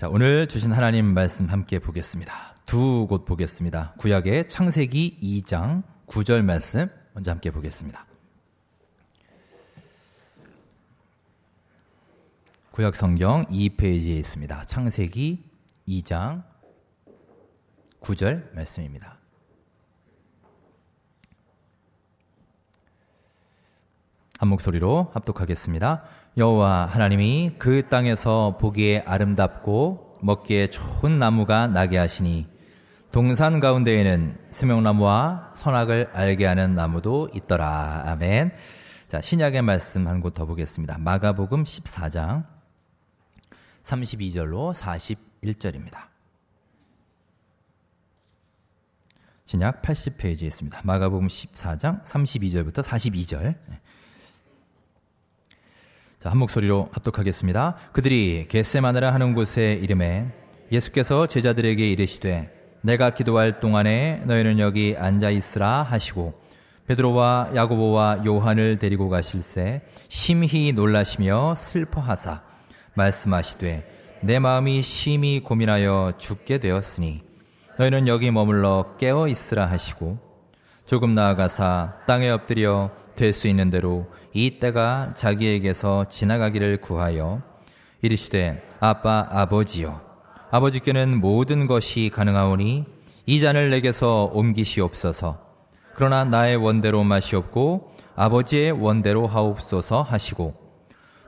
자, 오늘 주신 하나님 말씀 함께 보겠습니다. 두 곳 보겠습니다. 구약의 창세기 2장 9절 말씀 먼저 함께 보겠습니다. 구약 성경 2페이지에 있습니다. 창세기 2장 9절 말씀입니다. 한 목소리로 합독하겠습니다. 여호와 하나님이 그 땅에서 보기에 아름답고 먹기에 좋은 나무가 나게 하시니 동산 가운데에는 생명나무와 선악을 알게 하는 나무도 있더라. 아멘. 자, 신약의 말씀 한 곳 더 보겠습니다. 마가복음 14장 32절로 41절입니다. 신약 80페이지에 있습니다. 마가복음 14장 32절부터 42절. 자, 한 목소리로 합독하겠습니다. 그들이 겟세마네라 하는 곳에 이름에 예수께서 제자들에게 이르시되 내가 기도할 동안에 너희는 여기 앉아 있으라 하시고 베드로와 야고보와 요한을 데리고 가실새 심히 놀라시며 슬퍼하사 말씀하시되 내 마음이 심히 고민하여 죽게 되었으니 너희는 여기 머물러 깨어 있으라 하시고 조금 나아가사 땅에 엎드려 될 수 있는 대로 이 때가 자기에게서 지나가기를 구하여 이르시되 아빠 아버지여 아버지께는 모든 것이 가능하오니 이 잔을 내게서 옮기시옵소서. 그러나 나의 원대로 마시옵고 아버지의 원대로 하옵소서 하시고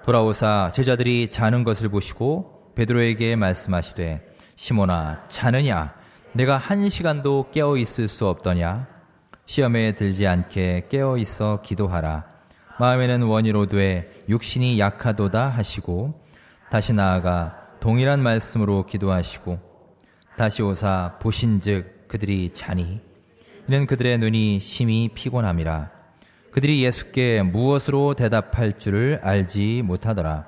돌아오사 제자들이 자는 것을 보시고 베드로에게 말씀하시되 시몬아 자느냐 내가 1시간도 깨어 있을 수 없더냐 시험에 들지 않게 깨어 있어 기도하라. 마음에는 원이로되 육신이 약하도다 하시고 다시 나아가 동일한 말씀으로 기도하시고 다시 오사 보신즉 그들이 자니 이는 그들의 눈이 심히 피곤함이라. 그들이 예수께 무엇으로 대답할 줄을 알지 못하더라.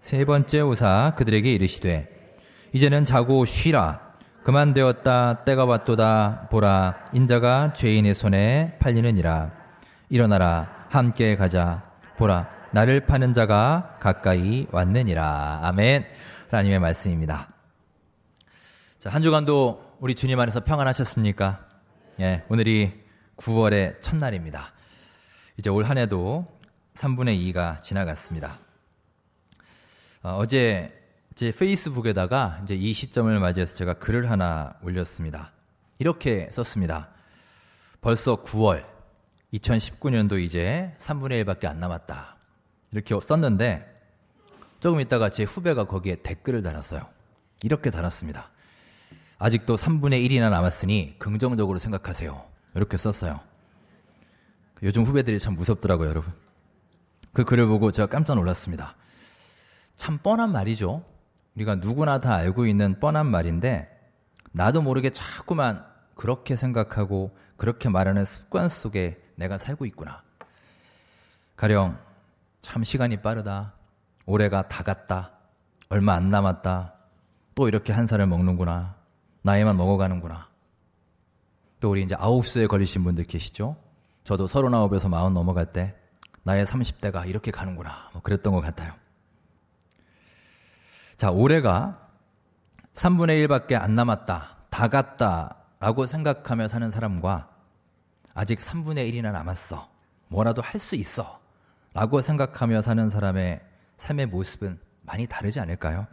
세 번째 오사 그들에게 이르시되 이제는 자고 쉬라. 그만 되었다. 때가 왔도다. 보라 인자가 죄인의 손에 팔리느니라. 일어나라. 함께 가자. 보라 나를 파는 자가 가까이 왔느니라. 아멘. 하나님의 말씀입니다. 자, 한 주간도 우리 주님 안에서 평안하셨습니까? 예, 오늘이 9월의 첫날입니다. 이제 올 한 해도 3분의 2가 지나갔습니다. 어제 제 페이스북에다가 이제 이 시점을 맞이해서 제가 글을 하나 올렸습니다. 이렇게 썼습니다. 벌써 9월, 2019년도 이제 3분의 1밖에 안 남았다. 이렇게 썼는데 조금 있다가 제 후배가 거기에 댓글을 달았어요. 이렇게 달았습니다. 아직도 3분의 1이나 남았으니 긍정적으로 생각하세요. 이렇게 썼어요. 요즘 후배들이 참 무섭더라고요, 여러분. 그 글을 보고 제가 깜짝 놀랐습니다. 참 뻔한 말이죠. 우리가 누구나 다 알고 있는 뻔한 말인데 나도 모르게 자꾸만 그렇게 생각하고 그렇게 말하는 습관 속에 내가 살고 있구나. 가령 참 시간이 빠르다. 올해가 다 갔다. 얼마 안 남았다. 또 이렇게 한 살을 먹는구나. 나이만 먹어가는구나. 또 우리 이제 9수에 걸리신 분들 계시죠? 저도 39에서 40 넘어갈 때 나의 30대가 이렇게 가는구나. 뭐 그랬던 것 같아요. 자, 올해가 3분의 1밖에 안 남았다. 다 갔다. 라고 생각하며 사는 사람과 아직 3분의 1이나 남았어. 뭐라도 할 수 있어. 라고 생각하며 사는 사람의 삶의 모습은 많이 다르지 않을까요?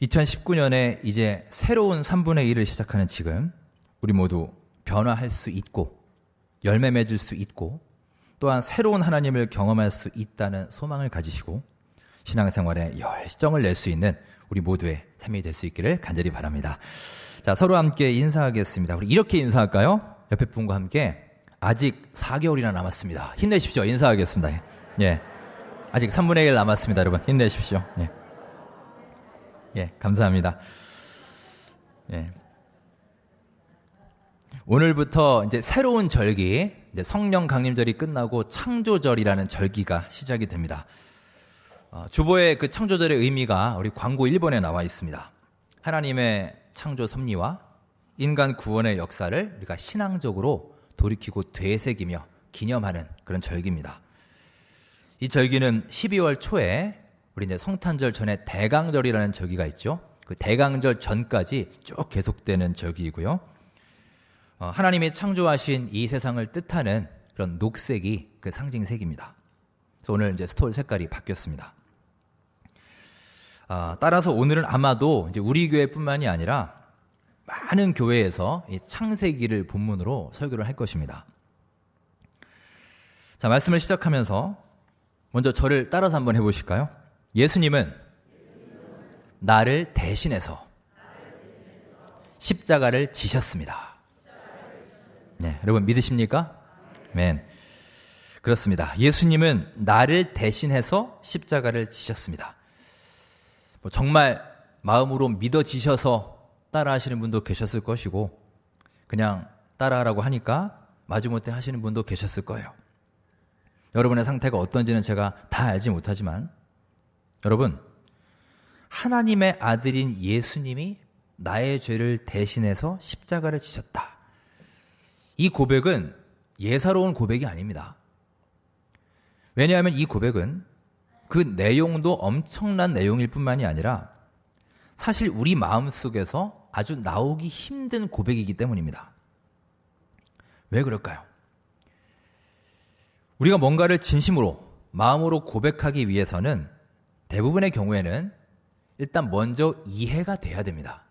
2019년에 이제 새로운 3분의 1을 시작하는 지금 우리 모두 변화할 수 있고 열매 맺을 수 있고 또한 새로운 하나님을 경험할 수 있다는 소망을 가지시고 신앙생활에 열정을 낼 수 있는 우리 모두의 삶이 될 수 있기를 간절히 바랍니다. 자, 서로 함께 인사하겠습니다. 우리 이렇게 인사할까요? 옆에 분과 함께 아직 4개월이나 남았습니다. 힘내십시오. 인사하겠습니다. 예, 아직 3분의 1 남았습니다. 여러분 힘내십시오. 예, 예, 감사합니다. 예. 오늘부터 이제 새로운 절기, 이제 성령 강림절이 끝나고 창조절이라는 절기가 시작이 됩니다. 주보의 그 창조절의 의미가 우리 광고 1번에 나와 있습니다. 하나님의 창조 섭리와 인간 구원의 역사를 우리가 신앙적으로 돌이키고 되새기며 기념하는 그런 절기입니다. 이 절기는 12월 초에 우리 이제 성탄절 전에 대강절이라는 절기가 있죠. 그 대강절 전까지 쭉 계속되는 절기이고요. 하나님이 창조하신 이 세상을 뜻하는 그런 녹색이 그 상징색입니다. 그래서 오늘 이제 스톨 색깔이 바뀌었습니다. 따라서 오늘은 아마도 이제 우리 교회뿐만이 아니라 많은 교회에서 이 창세기를 본문으로 설교를 할 것입니다. 자, 말씀을 시작하면서 먼저 저를 따라서 한번 해보실까요? 예수님은 나를 대신해서 십자가를 지셨습니다. 네, 여러분 믿으십니까? 아멘. 그렇습니다. 예수님은 나를 대신해서 십자가를 지셨습니다. 정말 마음으로 믿어지셔서 따라하시는 분도 계셨을 것이고 그냥 따라하라고 하니까 마지못해 하시는 분도 계셨을 거예요. 여러분의 상태가 어떤지는 제가 다 알지 못하지만 여러분, 하나님의 아들인 예수님이 나의 죄를 대신해서 십자가를 지셨다. 이 고백은 예사로운 고백이 아닙니다. 왜냐하면 이 고백은 그 내용도 엄청난 내용일 뿐만이 아니라 사실 우리 마음속에서 아주 나오기 힘든 고백이기 때문입니다. 왜 그럴까요? 우리가 뭔가를 진심으로, 마음으로 고백하기 위해서는 대부분의 경우에는 일단 먼저 이해가 돼야 됩니다.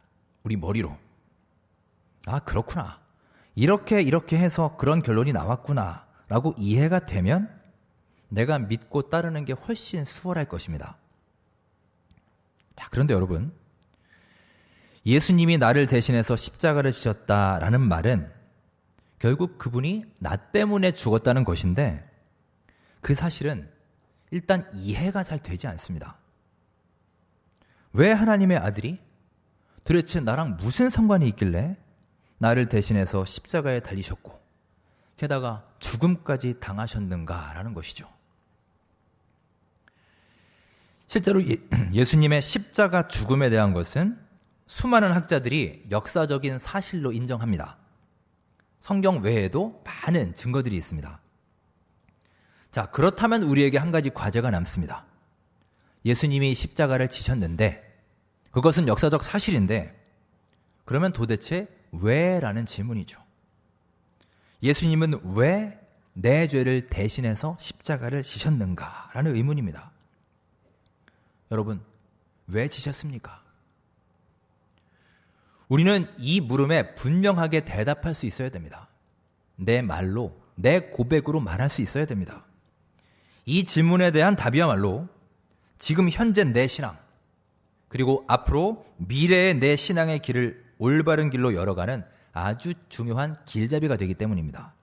우리 머리로. 아, 그렇구나. 이렇게 해서 그런 결론이 나왔구나 라고 이해가 되면 내가 믿고 따르는 게 훨씬 수월할 것입니다. 자, 그런데 여러분, 예수님이 나를 대신해서 십자가를 지셨다라는 말은 결국 그분이 나 때문에 죽었다는 것인데 그 사실은 일단 이해가 잘 되지 않습니다. 왜 하나님의 아들이 도대체 나랑 무슨 상관이 있길래 나를 대신해서 십자가에 달리셨고 게다가 죽음까지 당하셨는가라는 것이죠. 실제로 예수님의 십자가 죽음에 대한 것은 수많은 학자들이 역사적인 사실로 인정합니다. 성경 외에도 많은 증거들이 있습니다. 자, 그렇다면 우리에게 한 가지 과제가 남습니다. 예수님이 십자가를 지셨는데 그것은 역사적 사실인데 그러면 도대체 왜? 라는 질문이죠. 예수님은 왜 내 죄를 대신해서 십자가를 지셨는가? 라는 의문입니다. 여러분, 왜 지셨습니까? 우리는 이 물음에 분명하게 대답할 수 있어야 됩니다. 내 말로, 내 고백으로 말할 수 있어야 됩니다. 이 질문에 대한 답이야말로 지금 현재 내 신앙, 그리고 앞으로 미래의 내 신앙의 길을 올바른 길로 열어가는 아주 중요한 길잡이가 되기 때문입니다.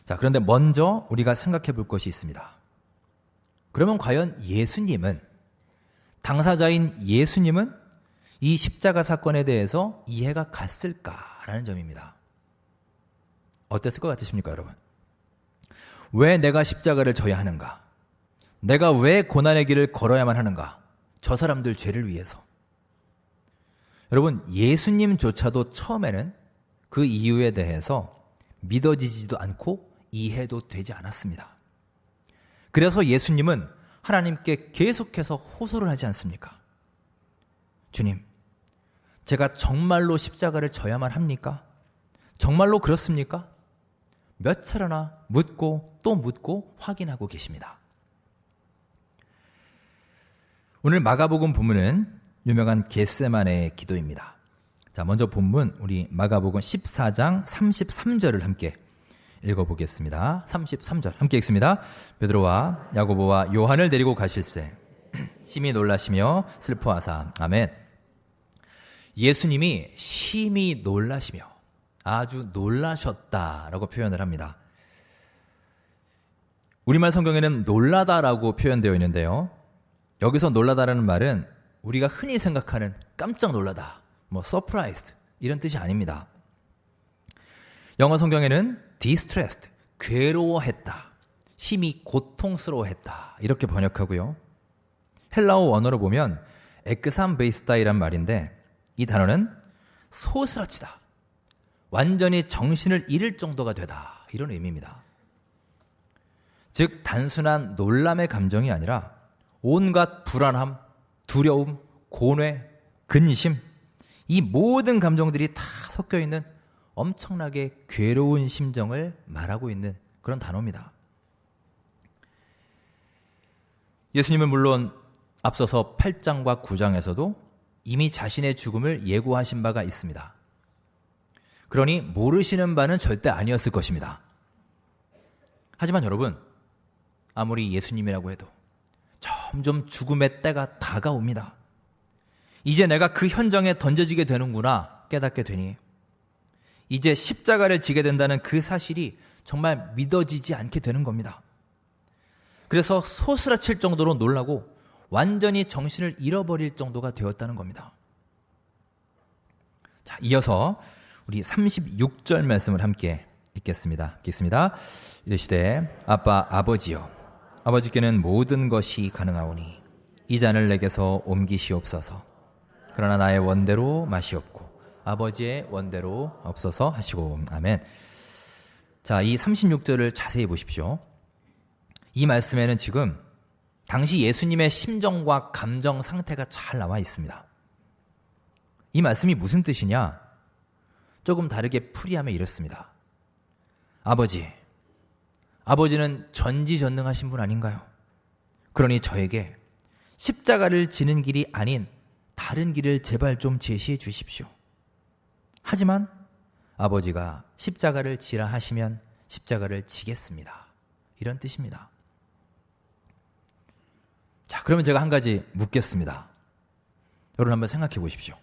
자, 그런데 먼저 우리가 생각해 볼 것이 있습니다. 그러면 과연 예수님은, 당사자인 예수님은 이 십자가 사건에 대해서 이해가 갔을까라는 점입니다. 어땠을 것 같으십니까, 여러분? 왜 내가 십자가를 져야 하는가? 내가 왜 고난의 길을 걸어야만 하는가? 저 사람들 죄를 위해서. 여러분, 예수님조차도 처음에는 그 이유에 대해서 믿어지지도 않고 이해도 되지 않았습니다. 그래서 예수님은 하나님께 계속해서 호소를 하지 않습니까? 주님, 제가 정말로 십자가를 져야만 합니까? 정말로 그렇습니까? 몇 차례나 묻고 또 묻고 확인하고 계십니다. 오늘 마가복음 본문은 유명한 겟세마네의 기도입니다. 자, 먼저 본문 우리 마가복음 14장 33절을 함께 읽어보겠습니다. 33절 함께 읽습니다. 베드로와 야고보와 요한을 데리고 가실새 심히 놀라시며 슬퍼하사. 아멘. 예수님이 심히 놀라시며 아주 놀라셨다라고 표현을 합니다. 우리말 성경에는 놀라다라고 표현되어 있는데요. 여기서 놀라다라는 말은 우리가 흔히 생각하는 깜짝 놀라다, surprised 이런 뜻이 아닙니다. 영어 성경에는 distressed, 괴로워했다, 심히 고통스러워했다 이렇게 번역하고요. 헬라어 원어로 보면 엑삼베이스다이란 말인데 이 단어는 소스라치다, 완전히 정신을 잃을 정도가 되다 이런 의미입니다. 즉 단순한 놀람의 감정이 아니라 온갖 불안함, 두려움, 고뇌, 근심, 이 모든 감정들이 다 섞여 있는 엄청나게 괴로운 심정을 말하고 있는 그런 단어입니다. 예수님은 물론 앞서서 8장과 9장에서도 이미 자신의 죽음을 예고하신 바가 있습니다. 그러니 모르시는 바는 절대 아니었을 것입니다. 하지만 여러분, 아무리 예수님이라고 해도 점점 죽음의 때가 다가옵니다. 이제 내가 그 현장에 던져지게 되는구나 깨닫게 되니 이제 십자가를 지게 된다는 그 사실이 정말 믿어지지 않게 되는 겁니다. 그래서 소스라칠 정도로 놀라고 완전히 정신을 잃어버릴 정도가 되었다는 겁니다. 자, 이어서 우리 36절 말씀을 함께 읽겠습니다. 이르시되 아빠 아버지여 아버지께는 모든 것이 가능하오니 이 잔을 내게서 옮기시옵소서. 그러나 나의 원대로 마시옵고 아버지의 원대로 없어서 하시고. 아멘. 자, 이 36절을 자세히 보십시오. 이 말씀에는 지금 당시 예수님의 심정과 감정 상태가 잘 나와 있습니다. 이 말씀이 무슨 뜻이냐? 조금 다르게 풀이하면 이렇습니다. 아버지는 전지전능하신 분 아닌가요? 그러니 저에게 십자가를 지는 길이 아닌 다른 길을 제발 좀 제시해 주십시오. 하지만 아버지가 십자가를 지라 하시면 십자가를 지겠습니다. 이런 뜻입니다. 자, 그러면 제가 한 가지 묻겠습니다. 여러분 한번 생각해 보십시오.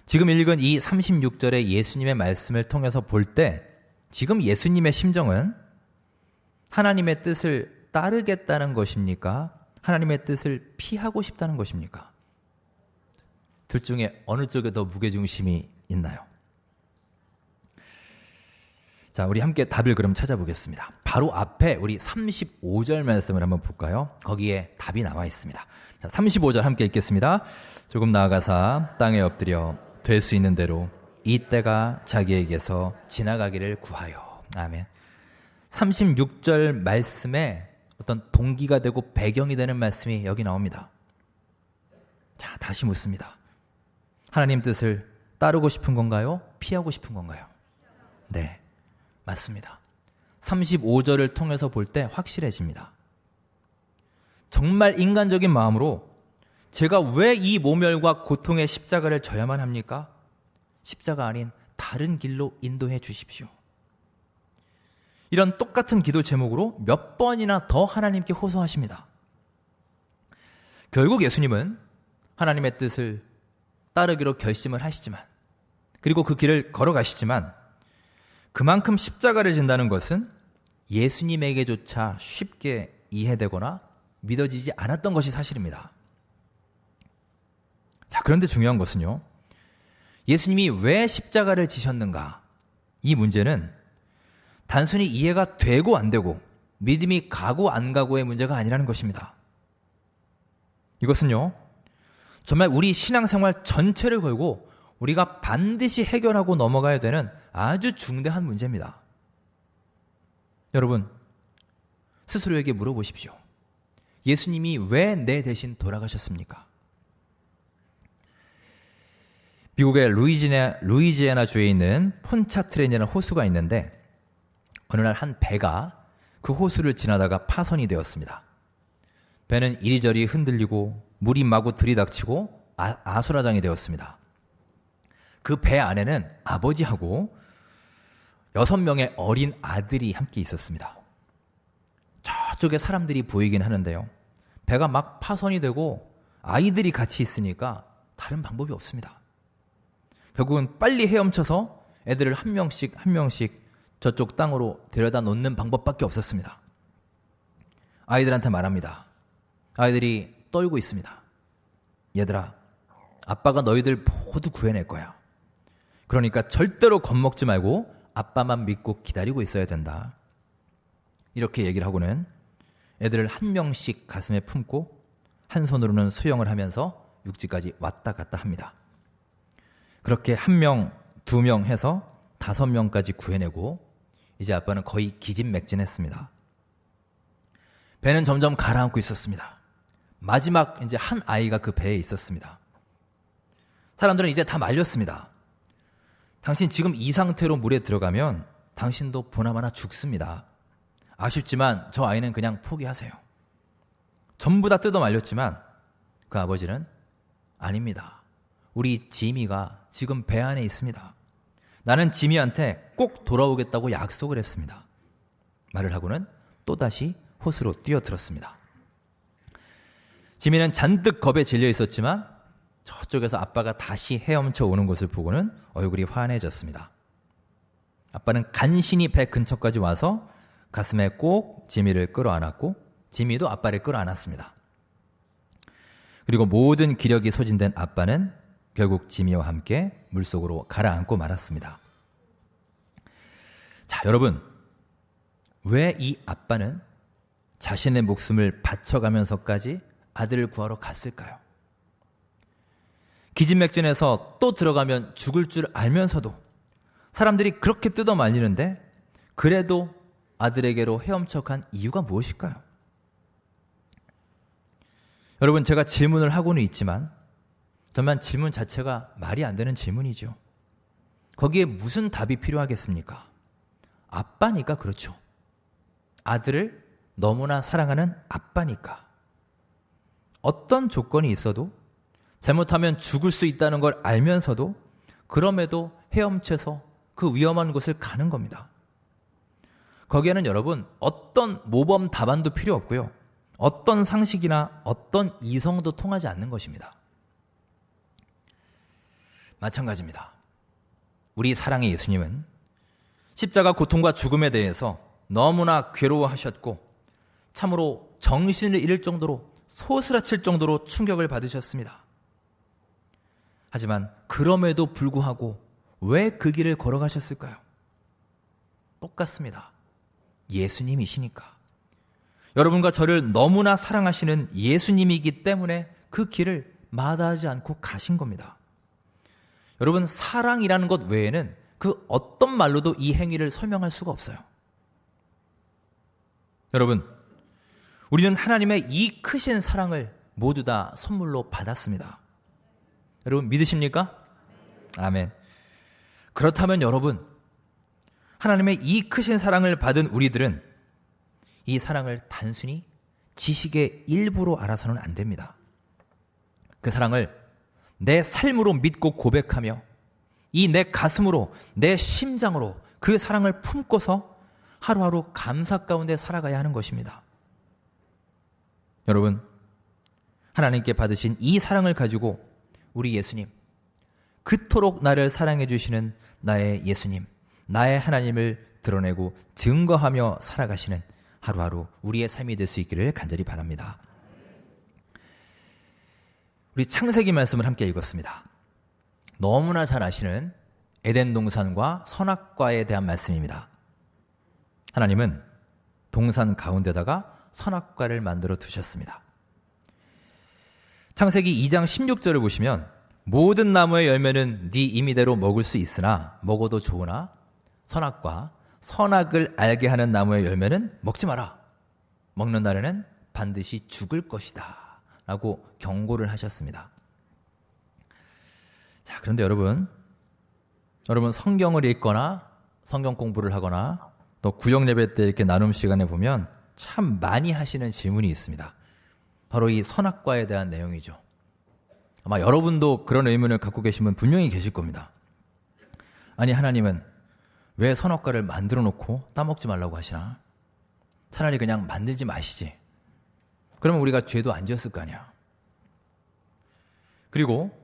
지금 읽은 이 36절의 예수님의 말씀을 통해서 볼 때 지금 예수님의 심정은 하나님의 뜻을 따르겠다는 것입니까? 하나님의 뜻을 피하고 싶다는 것입니까? 둘 중에 어느 쪽에 더 무게중심이 있나요? 자, 우리 함께 답을 그럼 찾아보겠습니다. 바로 앞에 우리 35절 말씀을 한번 볼까요? 거기에 답이 나와 있습니다. 자, 35절 함께 읽겠습니다. 조금 나아가사 땅에 엎드려 될 수 있는 대로 이 때가 자기에게서 지나가기를 구하여. 아멘. 36절 말씀에 어떤 동기가 되고 배경이 되는 말씀이 여기 나옵니다. 자, 다시 묻습니다. 하나님 뜻을 따르고 싶은 건가요? 피하고 싶은 건가요? 네, 맞습니다. 35절을 통해서 볼 때 확실해집니다. 정말 인간적인 마음으로 제가 왜 이 모멸과 고통의 십자가를 져야만 합니까? 십자가 아닌 다른 길로 인도해 주십시오. 이런 똑같은 기도 제목으로 몇 번이나 더 하나님께 호소하십니다. 결국 예수님은 하나님의 뜻을 따르기로 결심을 하시지만, 그리고 그 길을 걸어가시지만 그만큼 십자가를 진다는 것은 예수님에게조차 쉽게 이해되거나 믿어지지 않았던 것이 사실입니다. 자, 그런데 중요한 것은요, 예수님이 왜 십자가를 지셨는가? 이 문제는 단순히 이해가 되고 안 되고 믿음이 가고 안 가고의 문제가 아니라는 것입니다. 이것은요, 정말 우리 신앙생활 전체를 걸고 우리가 반드시 해결하고 넘어가야 되는 아주 중대한 문제입니다. 여러분, 스스로에게 물어보십시오. 예수님이 왜 내 대신 돌아가셨습니까? 미국의 루이지애나 주에 있는 폰차트렌이라는 호수가 있는데 어느 날 한 배가 그 호수를 지나다가 파손이 되었습니다. 배는 이리저리 흔들리고 물이 마구 들이닥치고 아수라장이 되었습니다. 그 배 안에는 아버지하고 6명의 어린 아들이 함께 있었습니다. 저쪽에 사람들이 보이긴 하는데요, 배가 막 파손이 되고 아이들이 같이 있으니까 다른 방법이 없습니다. 결국은 빨리 헤엄쳐서 애들을 한 명씩 저쪽 땅으로 데려다 놓는 방법밖에 없었습니다. 아이들한테 말합니다. 아이들이 떨고 있습니다. 얘들아, 아빠가 너희들 모두 구해낼 거야. 그러니까 절대로 겁먹지 말고 아빠만 믿고 기다리고 있어야 된다. 이렇게 얘기를 하고는 애들을 한 명씩 가슴에 품고 한 손으로는 수영을 하면서 육지까지 왔다 갔다 합니다. 그렇게 1명, 2명 해서 5명까지 구해내고 이제 아빠는 거의 기진맥진했습니다. 배는 점점 가라앉고 있었습니다. 마지막 이제 한 아이가 그 배에 있었습니다. 사람들은 이제 다 말렸습니다. 당신 지금 이 상태로 물에 들어가면 당신도 보나마나 죽습니다. 아쉽지만 저 아이는 그냥 포기하세요. 전부 다 뜯어 말렸지만 그 아버지는 아닙니다. 우리 지미가 지금 배 안에 있습니다. 나는 지미한테 꼭 돌아오겠다고 약속을 했습니다. 말을 하고는 또다시 호수로 뛰어들었습니다. 지미는 잔뜩 겁에 질려 있었지만 저쪽에서 아빠가 다시 헤엄쳐 오는 것을 보고는 얼굴이 환해졌습니다. 아빠는 간신히 배 근처까지 와서 가슴에 꼭 지미를 끌어안았고 지미도 아빠를 끌어안았습니다. 그리고 모든 기력이 소진된 아빠는 결국 지미와 함께 물속으로 가라앉고 말았습니다. 자, 여러분, 왜 이 아빠는 자신의 목숨을 바쳐가면서까지 아들을 구하러 갔을까요? 기진맥진해서 또 들어가면 죽을 줄 알면서도 사람들이 그렇게 뜯어 말리는데 그래도 아들에게로 헤엄쳐 간 이유가 무엇일까요? 여러분, 제가 질문을 하고는 있지만 정말 질문 자체가 말이 안 되는 질문이죠. 거기에 무슨 답이 필요하겠습니까? 아빠니까 그렇죠. 아들을 너무나 사랑하는 아빠니까. 어떤 조건이 있어도 잘못하면 죽을 수 있다는 걸 알면서도 그럼에도 헤엄쳐서 그 위험한 곳을 가는 겁니다. 거기에는 여러분 어떤 모범 답안도 필요 없고요. 어떤 상식이나 어떤 이성도 통하지 않는 것입니다. 마찬가지입니다. 우리 사랑의 예수님은 십자가 고통과 죽음에 대해서 너무나 괴로워하셨고 참으로 정신을 잃을 정도로 소스라칠 정도로 충격을 받으셨습니다. 하지만 그럼에도 불구하고 왜 그 길을 걸어가셨을까요? 똑같습니다. 예수님이시니까. 여러분과 저를 너무나 사랑하시는 예수님이기 때문에 그 길을 마다하지 않고 가신 겁니다. 여러분, 사랑이라는 것 외에는 그 어떤 말로도 이 행위를 설명할 수가 없어요. 여러분, 우리는 하나님의 이 크신 사랑을 모두 다 선물로 받았습니다. 여러분, 믿으십니까? 아멘. 그렇다면 여러분, 하나님의 이 크신 사랑을 받은 우리들은 이 사랑을 단순히 지식의 일부로 알아서는 안 됩니다. 그 사랑을 내 삶으로 믿고 고백하며 이 내 가슴으로, 내 심장으로 그 사랑을 품고서 하루하루 감사 가운데 살아가야 하는 것입니다. 여러분, 하나님께 받으신 이 사랑을 가지고 우리 예수님, 그토록 나를 사랑해 주시는 나의 예수님, 나의 하나님을 드러내고 증거하며 살아가시는 하루하루 우리의 삶이 될 수 있기를 간절히 바랍니다. 우리 창세기 말씀을 함께 읽었습니다. 너무나 잘 아시는 에덴 동산과 선악과에 대한 말씀입니다. 하나님은 동산 가운데다가 선악과를 만들어 두셨습니다. 창세기 2장 16절을 보시면 모든 나무의 열매는 네 임의대로 먹을 수 있으나 먹어도 좋으나 선악과 선악을 알게 하는 나무의 열매는 먹지 마라. 먹는 날에는 반드시 죽을 것이다. 라고 경고를 하셨습니다. 자, 그런데 여러분 성경을 읽거나 성경 공부를 하거나 또 구역 예배 때 이렇게 나눔 시간에 보면 참 많이 하시는 질문이 있습니다. 바로 이 선악과에 대한 내용이죠. 아마 여러분도 그런 의문을 갖고 계신 분 분명히 계실 겁니다. 아니, 하나님은 왜 선악과를 만들어 놓고 따먹지 말라고 하시나? 차라리 그냥 만들지 마시지. 그러면 우리가 죄도 안 지었을 거 아니야. 그리고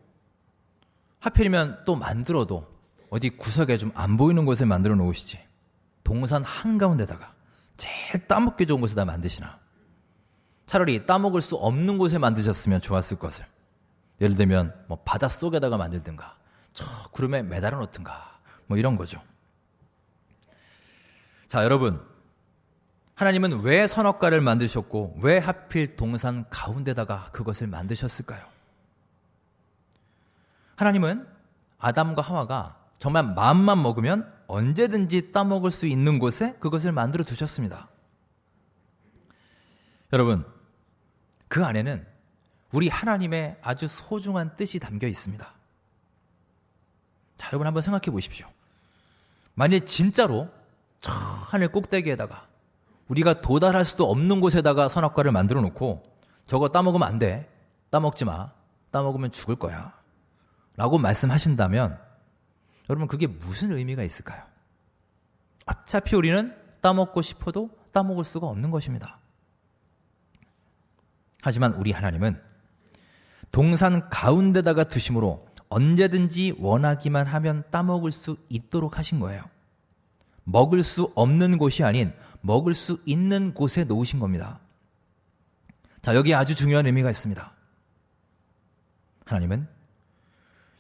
하필이면 또 만들어도 어디 구석에 좀 안 보이는 곳에 만들어 놓으시지. 동산 한가운데다가 제일 따먹기 좋은 곳에다 만드시나? 차라리 따먹을 수 없는 곳에 만드셨으면 좋았을 것을. 예를 들면 뭐 바닷속에다가 만들든가 저 구름에 매달아 놓든가 뭐 이런 거죠. 자, 여러분, 하나님은 왜 선악과를 만드셨고 왜 하필 동산 가운데다가 그것을 만드셨을까요? 하나님은 아담과 하와가 정말 마음만 먹으면 언제든지 따먹을 수 있는 곳에 그것을 만들어 두셨습니다. 여러분, 그 안에는 우리 하나님의 아주 소중한 뜻이 담겨 있습니다. 자, 여러분 한번 생각해 보십시오. 만일 진짜로 저 하늘 꼭대기에다가 우리가 도달할 수도 없는 곳에다가 선악과를 만들어 놓고 저거 따먹으면 안 돼, 따먹지 마, 따먹으면 죽을 거야 라고 말씀하신다면 여러분 그게 무슨 의미가 있을까요? 어차피 우리는 따먹고 싶어도 따먹을 수가 없는 것입니다. 하지만 우리 하나님은 동산 가운데다가 두심으로 언제든지 원하기만 하면 따먹을 수 있도록 하신 거예요. 먹을 수 없는 곳이 아닌 먹을 수 있는 곳에 놓으신 겁니다. 자, 여기에 아주 중요한 의미가 있습니다. 하나님은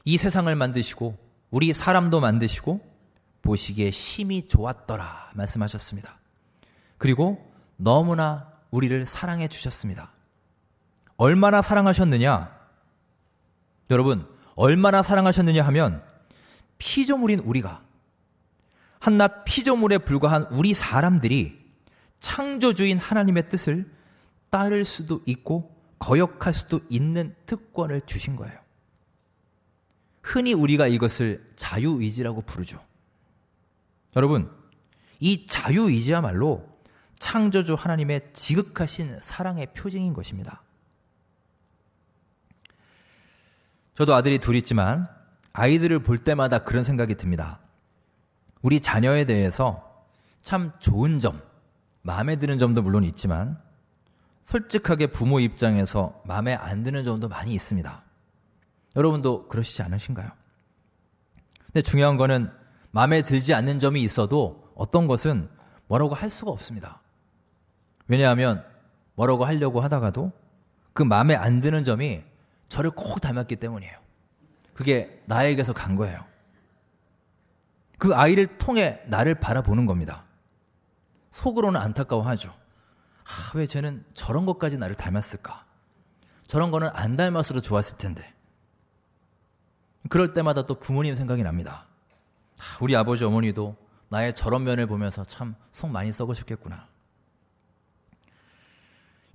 이 세상을 만드시고 우리 사람도 만드시고 보시기에 심히 좋았더라 말씀하셨습니다. 그리고 너무나 우리를 사랑해 주셨습니다. 얼마나 사랑하셨느냐? 여러분, 얼마나 사랑하셨느냐 하면 피조물인 우리가, 한낱 피조물에 불과한 우리 사람들이 창조주인 하나님의 뜻을 따를 수도 있고 거역할 수도 있는 특권을 주신 거예요. 흔히 우리가 이것을 자유의지라고 부르죠. 여러분, 이 자유의지야말로 창조주 하나님의 지극하신 사랑의 표징인 것입니다. 저도 아들이 둘 있지만 아이들을 볼 때마다 그런 생각이 듭니다. 우리 자녀에 대해서 참 좋은 점, 마음에 드는 점도 물론 있지만 솔직하게 부모 입장에서 마음에 안 드는 점도 많이 있습니다. 여러분도 그러시지 않으신가요? 근데 중요한 거는 마음에 들지 않는 점이 있어도 어떤 것은 뭐라고 할 수가 없습니다. 왜냐하면 뭐라고 하려고 하다가도 그 마음에 안 드는 점이 저를 꼭 닮았기 때문이에요. 그게 나에게서 간 거예요. 그 아이를 통해 나를 바라보는 겁니다. 속으로는 안타까워하죠. 왜 쟤는 저런 것까지 나를 닮았을까? 저런 거는 안 닮았어도 좋았을 텐데. 그럴 때마다 또 부모님 생각이 납니다. 우리 아버지 어머니도 나의 저런 면을 보면서 참 속 많이 썩으셨겠구나.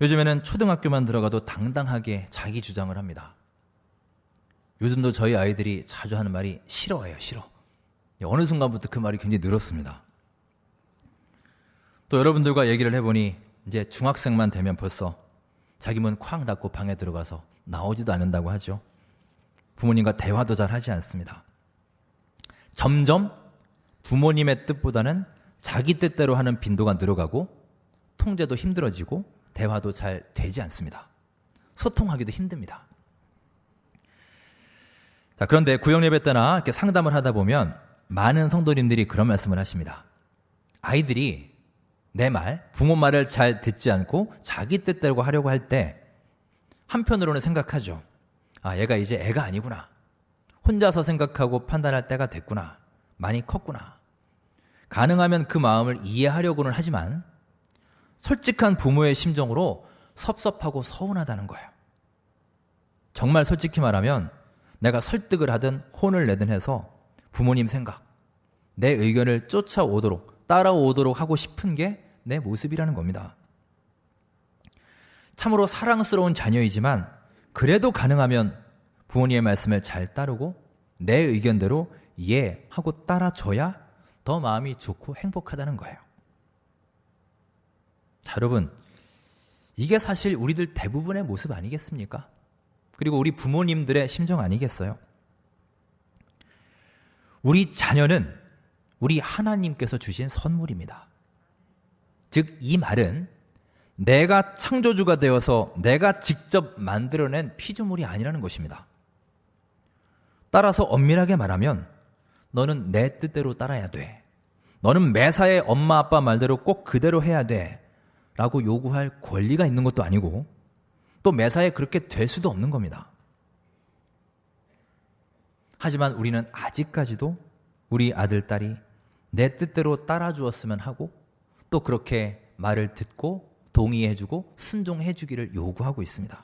요즘에는 초등학교만 들어가도 당당하게 자기 주장을 합니다. 요즘도 저희 아이들이 자주 하는 말이 싫어해요, 싫어. 어느 순간부터 그 말이 굉장히 늘었습니다. 또 여러분들과 얘기를 해보니 이제 중학생만 되면 벌써 자기 문 쾅 닫고 방에 들어가서 나오지도 않는다고 하죠. 부모님과 대화도 잘 하지 않습니다. 점점 부모님의 뜻보다는 자기 뜻대로 하는 빈도가 늘어가고 통제도 힘들어지고 대화도 잘 되지 않습니다. 소통하기도 힘듭니다. 자, 그런데 구역예배 때나 이렇게 상담을 하다 보면 많은 성도님들이 그런 말씀을 하십니다. 아이들이 내 말, 부모 말을 잘 듣지 않고 자기 뜻대로 하려고 할 때 한편으로는 생각하죠. 얘가 이제 애가 아니구나. 혼자서 생각하고 판단할 때가 됐구나. 많이 컸구나. 가능하면 그 마음을 이해하려고는 하지만 솔직한 부모의 심정으로 섭섭하고 서운하다는 거예요. 정말 솔직히 말하면 내가 설득을 하든 혼을 내든 해서 부모님 생각, 내 의견을 쫓아오도록, 따라오도록 하고 싶은 게 내 모습이라는 겁니다. 참으로 사랑스러운 자녀이지만 그래도 가능하면 부모님의 말씀을 잘 따르고 내 의견대로 하고 따라줘야 더 마음이 좋고 행복하다는 거예요. 자, 여러분, 이게 사실 우리들 대부분의 모습 아니겠습니까? 그리고 우리 부모님들의 심정 아니겠어요? 우리 자녀는 우리 하나님께서 주신 선물입니다. 즉, 이 말은 내가 창조주가 되어서 내가 직접 만들어낸 피조물이 아니라는 것입니다. 따라서 엄밀하게 말하면 너는 내 뜻대로 따라야 돼. 너는 매사에 엄마 아빠 말대로 꼭 그대로 해야 돼. 라고 요구할 권리가 있는 것도 아니고 또 매사에 그렇게 될 수도 없는 겁니다. 하지만 우리는 아직까지도 우리 아들, 딸이 내 뜻대로 따라주었으면 하고 또 그렇게 말을 듣고 동의해주고 순종해주기를 요구하고 있습니다.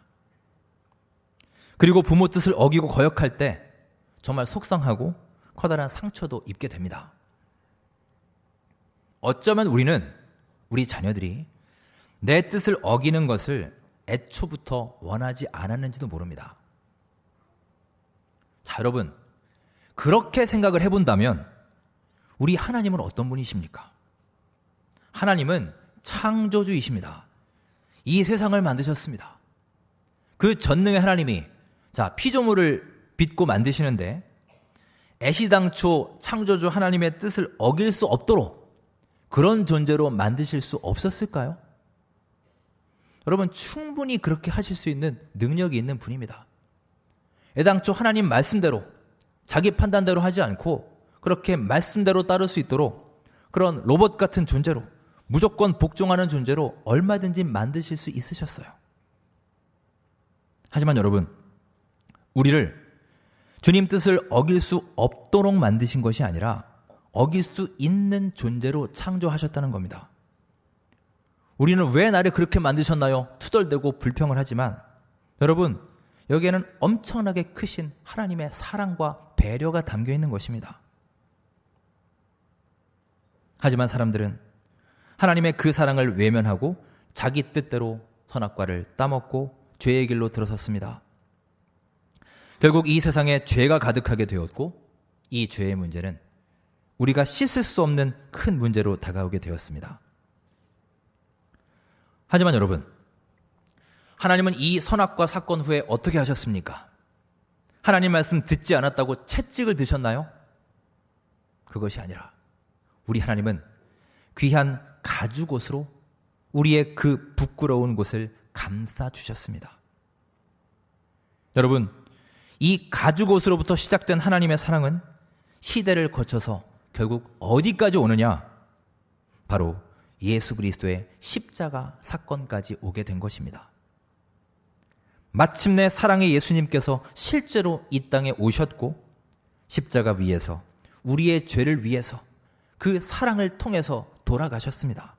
그리고 부모 뜻을 어기고 거역할 때 정말 속상하고 커다란 상처도 입게 됩니다. 어쩌면 우리는 우리 자녀들이 내 뜻을 어기는 것을 애초부터 원하지 않았는지도 모릅니다. 자, 여러분, 그렇게 생각을 해본다면 우리 하나님은 어떤 분이십니까? 하나님은 창조주이십니다. 이 세상을 만드셨습니다. 그 전능의 하나님이 피조물을 빚고 만드시는데 애시당초 창조주 하나님의 뜻을 어길 수 없도록 그런 존재로 만드실 수 없었을까요? 여러분, 충분히 그렇게 하실 수 있는 능력이 있는 분입니다. 애당초 하나님 말씀대로 자기 판단대로 하지 않고 그렇게 말씀대로 따를 수 있도록 그런 로봇 같은 존재로, 무조건 복종하는 존재로 얼마든지 만드실 수 있으셨어요. 하지만 여러분, 우리를 주님 뜻을 어길 수 없도록 만드신 것이 아니라 어길 수 있는 존재로 창조하셨다는 겁니다. 우리는 왜 나를 그렇게 만드셨나요? 투덜대고 불평을 하지만 여러분, 여기에는 엄청나게 크신 하나님의 사랑과 배려가 담겨 있는 것입니다. 하지만 사람들은 하나님의 그 사랑을 외면하고 자기 뜻대로 선악과를 따먹고 죄의 길로 들어섰습니다. 결국 이 세상에 죄가 가득하게 되었고 이 죄의 문제는 우리가 씻을 수 없는 큰 문제로 다가오게 되었습니다. 하지만 여러분, 하나님은 이 선악과 사건 후에 어떻게 하셨습니까? 하나님 말씀 듣지 않았다고 채찍을 드셨나요? 그것이 아니라 우리 하나님은 귀한 가죽옷으로 우리의 그 부끄러운 곳을 감싸주셨습니다. 여러분, 이 가죽옷으로부터 시작된 하나님의 사랑은 시대를 거쳐서 결국 어디까지 오느냐? 바로 예수 그리스도의 십자가 사건까지 오게 된 것입니다. 마침내 사랑의 예수님께서 실제로 이 땅에 오셨고 십자가 위에서 우리의 죄를 위해서 그 사랑을 통해서 돌아가셨습니다.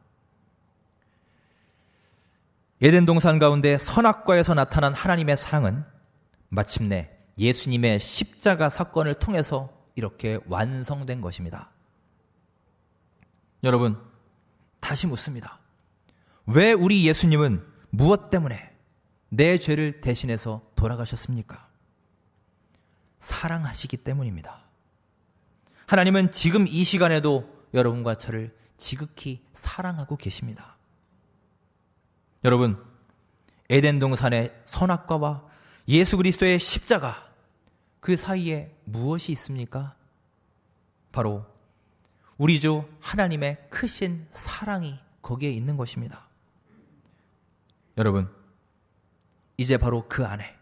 에덴 동산 가운데 선악과에서 나타난 하나님의 사랑은 마침내 예수님의 십자가 사건을 통해서 이렇게 완성된 것입니다. 여러분, 다시 묻습니다. 왜 우리 예수님은 무엇 때문에 내 죄를 대신해서 돌아가셨습니까? 사랑하시기 때문입니다. 하나님은 지금 이 시간에도 여러분과 저를 지극히 사랑하고 계십니다. 여러분, 에덴 동산의 선악과와 예수 그리스도의 십자가, 그 사이에 무엇이 있습니까? 바로 우리 주 하나님의 크신 사랑이 거기에 있는 것입니다. 여러분, 이제 바로 그 안에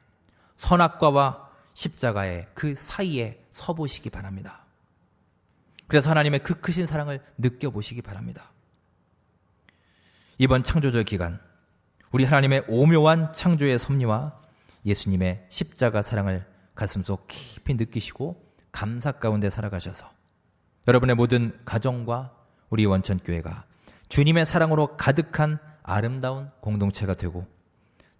선악과와 십자가의 그 사이에 서보시기 바랍니다. 그래서 하나님의 그 크신 사랑을 느껴보시기 바랍니다. 이번 창조절 기간, 우리 하나님의 오묘한 창조의 섭리와 예수님의 십자가 사랑을 가슴속 깊이 느끼시고 감사 가운데 살아가셔서 여러분의 모든 가정과 우리 원천교회가 주님의 사랑으로 가득한 아름다운 공동체가 되고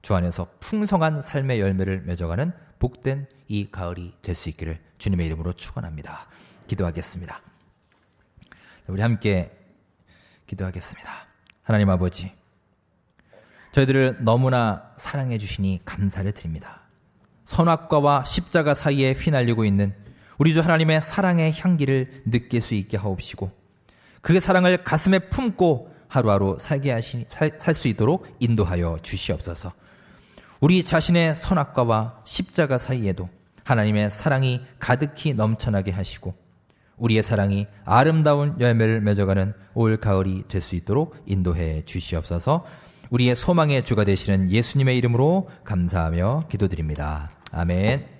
주 안에서 풍성한 삶의 열매를 맺어가는 복된 이 가을이 될 수 있기를 주님의 이름으로 축원합니다. 기도하겠습니다. 우리 함께 기도하겠습니다. 하나님 아버지, 저희들을 너무나 사랑해 주시니 감사를 드립니다. 선악과와 십자가 사이에 휘날리고 있는 우리 주 하나님의 사랑의 향기를 느낄 수 있게 하옵시고 그 사랑을 가슴에 품고 하루하루 살 수 있도록 인도하여 주시옵소서. 우리 자신의 선악과와 십자가 사이에도 하나님의 사랑이 가득히 넘쳐나게 하시고 우리의 사랑이 아름다운 열매를 맺어가는 올 가을이 될 수 있도록 인도해 주시옵소서. 우리의 소망의 주가 되시는 예수님의 이름으로 감사하며 기도드립니다. 아멘.